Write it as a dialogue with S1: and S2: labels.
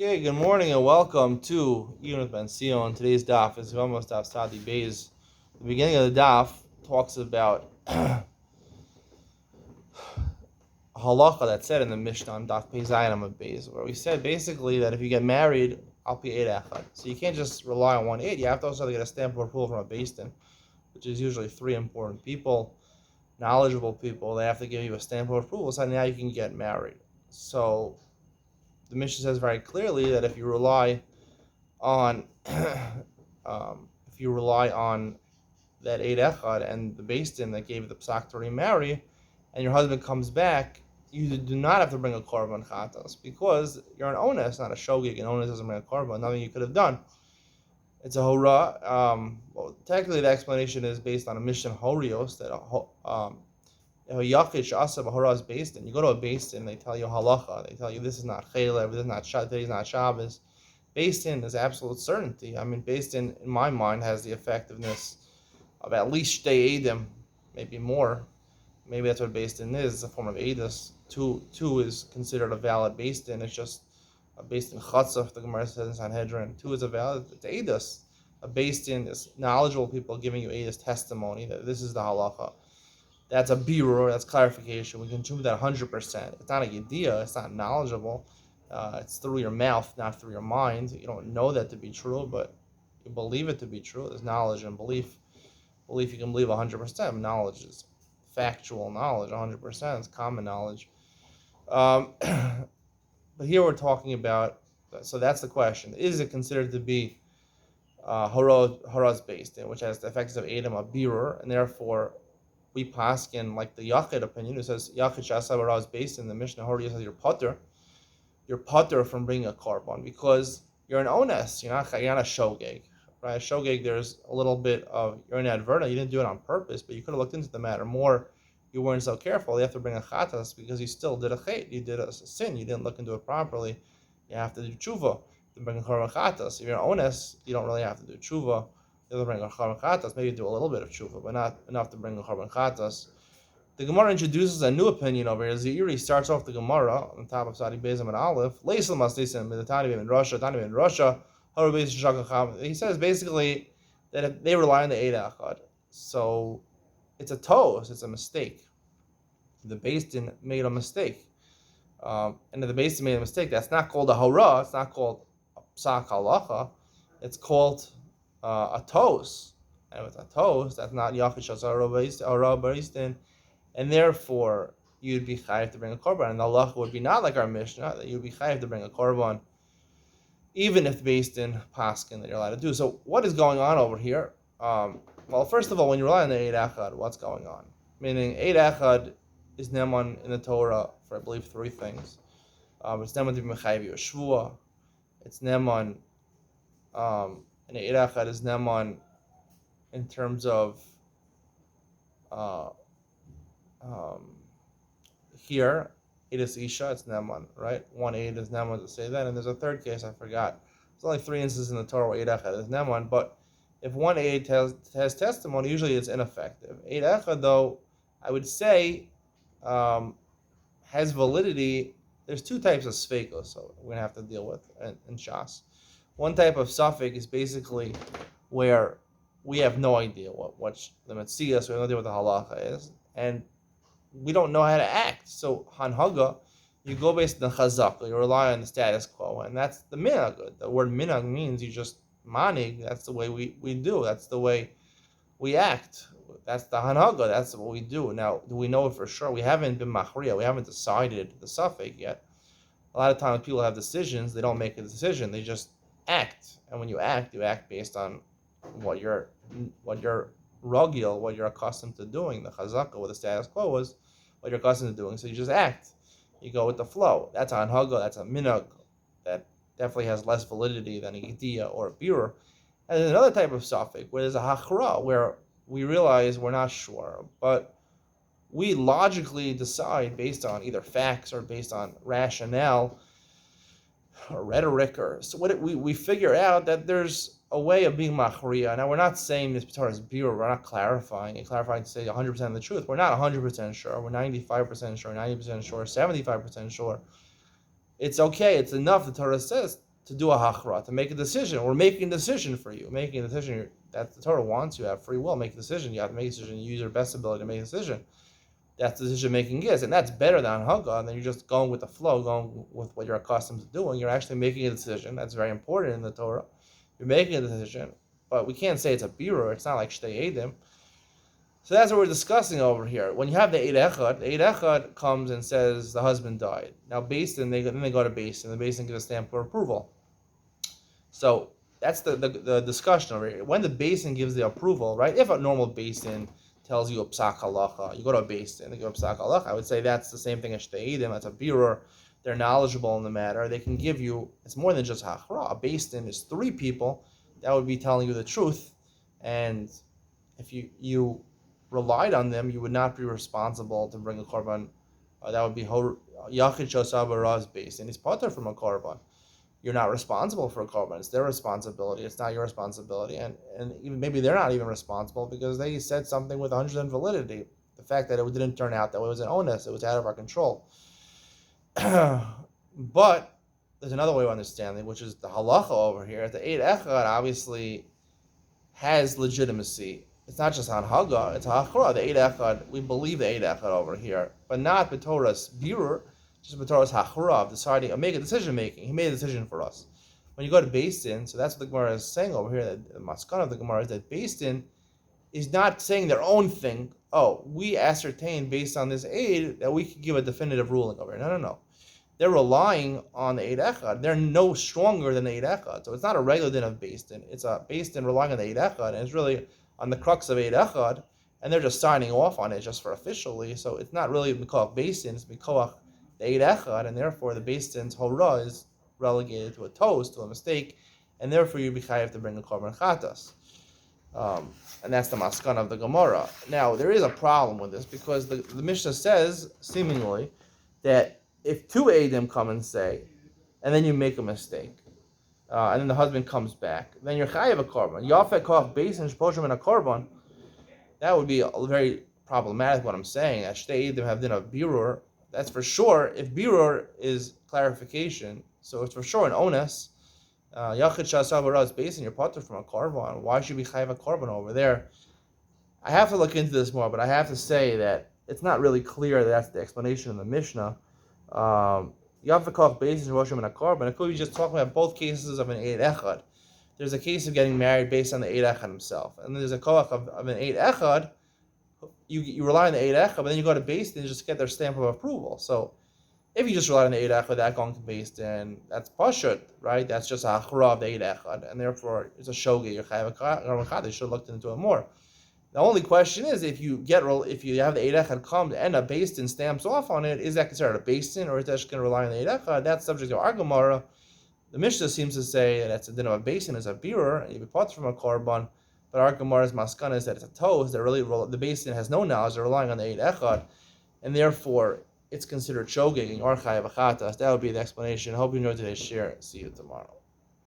S1: Okay, good morning and welcome to Iyun with Benzion. Today's daf is Yevamos daf Sadi Beis. The beginning of the daf talks about a halacha that's said in the Mishnah on daf Pei Zayin Amud Beis, where we said basically that if you get married, I'll pay 8 echad. So you can't just rely on 1 8. You have to also get a stamp of approval from a beis din, which is usually 3 important people, knowledgeable people. They have to give you a stamp of approval, so now you can get married. So the Mishnah says very clearly that if you rely on that 8 echad and the beis din that gave the psak to remarry, and your husband comes back, you do not have to bring a korban chatas because you're an onus, not a shogig. An onus doesn't bring a korban. Nothing you could have done. It's a hora. Well, technically, the explanation is based on a mission horios that if a yachish asab a hora is beis din. You go to a beis din, they tell you halacha. They tell you this is not chaylev, this is not today's not Shabbos. Beis din is absolute certainty. I mean, beis din, in my mind, has the effectiveness of at least shtei edim, maybe more. Maybe that's what beis din is. It's a form of edus. Two is considered a valid beis din. It's just a beis din chatzah. The Gemara says in Sanhedrin. 2 is a valid. It's edus. A beis din is knowledgeable people giving you edus testimony that this is the halacha. That's a birur. That's clarification. We can choose that 100%. It's not a yediyah. It's not knowledgeable. It's through your mouth, not through your mind. You don't know that to be true, but you believe it to be true. There's knowledge and belief. Belief you can believe 100%. Knowledge is factual knowledge. 100% is common knowledge. But here we're talking about. So that's the question: is it considered to be haraz based, which has the effects of Adam a birur, and therefore we paskin like the Yachid opinion, who says Yachid Shasa haraz based in the Mishnah Hori says you're putter from bringing a korban because you're an ones. You're not a shogeg, right? A shogeg, there's a little bit of you're inadvertent. You didn't do it on purpose, but you could have looked into the matter more. You weren't so careful. You have to bring a chatas because you still did a chait. You did a sin. You didn't look into it properly. You have to do tshuva to bring a korban chatas. If you're an ones, you don't really have to do tshuva. You have to bring a korban chatas. Maybe do a little bit of tshuva, but not enough to bring a korban chatas. The Gemara introduces a new opinion over here. Zeiri starts off the Gemara on top of Sadi Bezim and Aleph. Leisel Maslisim, Tani ben Russia, he says basically that if they rely on the 8 echad. So it's a toast, it's a mistake. The beis din made a mistake. And if the beis din made a mistake, that's not called a hora, it's not called a psak halacha, it's called a toast. And with a toast, that's not yachish asar beis din. And therefore, you'd be chayiv to bring a korban. And the halacha would be not like our Mishnah, that you'd be chayiv to bring a korban, even if beis din paskin that you're allowed to do. So what is going on over here? Well, first of all, when you rely on the 8 echad, what's going on? Meaning, 8 echad is neman in the Torah for, I believe, 3 things. It's neman to be mechayiv you a shvua. It's neman, and the 8 echad is neman in terms of here, it is isha, it's neman, right? 1 8 is neman to say that, and there's a third case I forgot. There's only 3 instances in the Torah where 8 echad is neman, but if 1 8 has testimony, usually it's ineffective. 8 echad, though, I would say, has validity. There's 2 types of sfeikos, so we're gonna have to deal with in Shas. One type of suffix is basically where we have no idea what the Metzias, we have no idea what the halacha is, and we don't know how to act. So hanhaga, you go based on the chazaka, you rely on the status quo, and that's the minhag. The word minhag means you just manig. That's the way we do. That's the way we act. That's the hanhaga. That's what we do. Now, do we know it for sure? We haven't been machriya. We haven't decided the suffix yet. A lot of times people have decisions. They don't make a decision. They just act. And when you act based on what you're ragil, what you're accustomed to doing. The chazaka, what the status quo was, what you're accustomed to doing. So you just act. You go with the flow. That's a hanhaga. That's a minhag. That definitely has less validity than a yediyah or a birur. And there's another type of suffix where there's a hachra, where we realize we're not sure, but we logically decide based on either facts or based on rationale or rhetoric, or so what we figure out that there's a way of being machriya. Now, we're not saying this Torah is birur. We're not clarifying to say 100% of the truth. We're not 100% sure. We're 95% sure, 90% sure, 75% sure. It's okay. It's enough. The Torah says to do a hachra, to make a decision. We're making a decision for you. Making a decision that the Torah wants. You have free will. Make a decision. You have to make a decision. You use your best ability to make a decision. That's the decision making is, and that's better than Haggah. And then you're just going with the flow, going with what you're accustomed to doing. You're actually making a decision. That's very important in the Torah. You're making a decision, but we can't say it's a birur. It's not like shtei edim. So that's what we're discussing over here. When you have the Eid Echad comes and says the husband died. Now, then they go to Beis Din. The Beis Din gives a stamp for approval. So that's the discussion over here. When the Beis Din gives the approval, right? If a normal Beis Din tells you a psak halacha, you go to a Beis Din, they give a psak halacha. I would say that's the same thing as shtei edim. That's a birur. They're knowledgeable in the matter. They can give you. It's more than just hachra. A Beis Din is 3 people that would be telling you the truth, and if you relied on them, you would not be responsible to bring a korban. That would be yachid shosav baraz Beis Din. He's patur from a korban. You're not responsible for a korban. It's their responsibility. It's not your responsibility. And even maybe they're not even responsible because they said something with 100% validity. The fact that it didn't turn out that way was an onus. It was out of our control. But there's another way of understanding, which is the halacha over here. The Eid Echad obviously has legitimacy. It's not just on Haggah, it's hachra. The Eid Echad, we believe the Eid Echad over here, but not b'Torah's birur, just b'Torah's hachra of deciding, make a decision making. He made a decision for us. When you go to Beis Din, so that's what the Gemara is saying over here. That the maskan of the Gemara is that Beis Din is not saying their own thing. Oh, we ascertained based on this aid that we could give a definitive ruling over here. No. They're relying on the Eid Echad. They're no stronger than the Eid Echad. So it's not a regular din of Beis Din. It's a Beis Din relying on the Eid Echad, and it's really on the crux of Eid Echad, and they're just signing off on it just for officially. So it's not really Mikoach Beis Din, it's Mikoach the Eid Echad, and therefore the Beis Din's hora is relegated to a toast, to a mistake, and therefore you be chayav to bring a korban chatas. And that's the maskan of the Gemara. Now, there is a problem with this, because the Mishnah says, seemingly, that if 2 Eidim come and say, and then you make a mistake, and then the husband comes back, then you're chayav a korban. Yafet koach Beis Din shposhim in a korban. That would be very problematic. What I'm saying, that shtei Eidim have din of birur. That's for sure. If birur is clarification, so it's for sure an onus. Yachid shasav baraz Beis Din, you're patur from a korban. Why should we chayav a korban over there? I have to look into this more, but I have to say that it's not really clear that that's the explanation in the Mishnah. Yavakach Beis Din Roshim and a korban. It could be just talking about both cases of an Eid Echad. There's a case of getting married based on the Eid Echad himself, and there's a koach of an Eid Echad. You rely on the Eid Echad, but then you go to Beis Din just to get their stamp of approval. So if you just rely on the Eid Echad without going to Beis Din, that's pashut, right? That's just a hachra of the Eid Echad, and therefore it's a shogeg. You're chayav a korban. They should have looked into it more. The only question is, if you have the Eid Echad come and a Beis Din stamps off on it, is that considered a Beis Din, or is that just going to rely on the Eid Echad? That's subject to our Gemara. The Mishnah seems to say that it's a din of a Beis Din is a birur, and you be part from a korban. But our Gemara's maskana is that it's a toast. That really the Beis Din has no knowledge; they're relying on the Eid Echad, and therefore it's considered shogeg and or chayav achatas. That would be the explanation. I hope you enjoyed today's share. See you tomorrow.